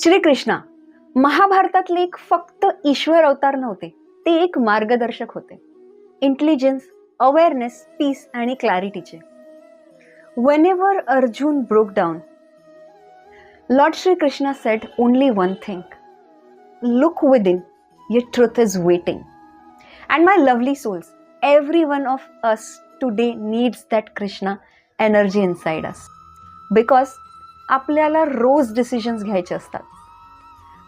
श्रीकृष्ण महाभारतातले एक फक्त ईश्वर अवतार नव्हते, ते एक मार्गदर्शक होते. इंटेलिजन्स, अवेअरनेस, पीस आणि क्लॅरिटीचे. Whenever Arjun broke down, lord Shrikrishna said only one thing, look within, your truth is waiting. And my lovely souls, every one of us today needs that Krishna energy inside us. Because आपल्याला रोज decisions घ्यायचे असतात.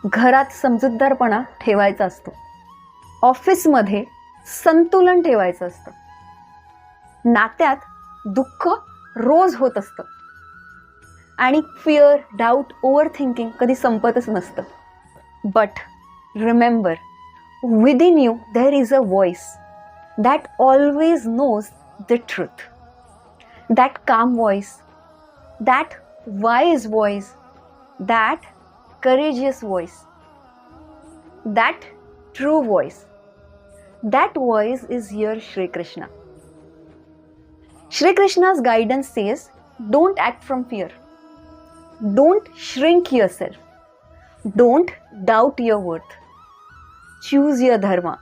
घरात समजूतदारपणा ठेवायचा असतो. ऑफिसमध्ये संतुलन ठेवायचं असतं. नात्यात दुःख रोज होत असतं. आणि फिअर, डाऊट, ओव्हर थिंकिंग कधी संपतच नसतं. But remember, within you there is a voice that always knows the truth. That calm voice, that wise voice, that courageous voice, that true voice. That voice is here Shri Krishna. Shri Krishna's guidance says, don't act from fear. Don't shrink yourself. Don't doubt your worth. Choose your dharma.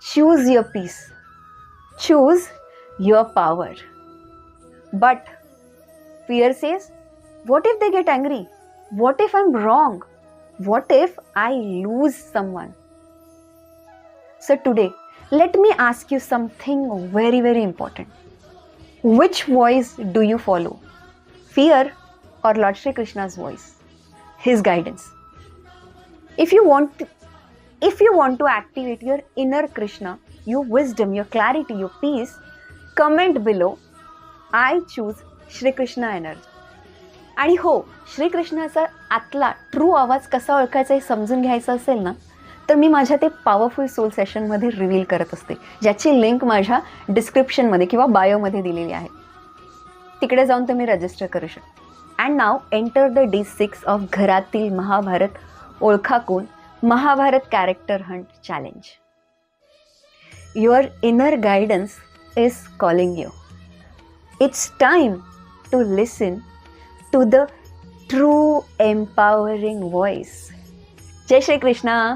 Choose your peace. Choose your power. But fear says, what if they get angry? What if I'm wrong? What if I lose someone? So today, let me ask you something very, very important. Which voice do you follow? Fear or Lord Shri Krishna's voice? His guidance. If you want to activate your inner Krishna, your wisdom, your clarity, your peace, comment below, I choose Shri Krishna energy. आणि हो, श्री कृष्णाचा आतला true आवाज कसा ओळखायचा हे समजून घ्यायचं असेल ना, तर मी माझ्या ते पॉवरफुल सोल सेशनमध्ये रिव्हील करत असते, ज्याची लिंक माझ्या डिस्क्रिप्शनमध्ये किंवा बायोमध्ये दिलेली आहे. तिकडे जाऊन तुम्ही रजिस्टर करू शकता. And now enter the day 6 of घरातील महाभारत ओळखा कोण Mahabharat character hunt challenge. Your inner guidance is calling you. It's time to listen to the true empowering voice. जय श्री कृष्णा.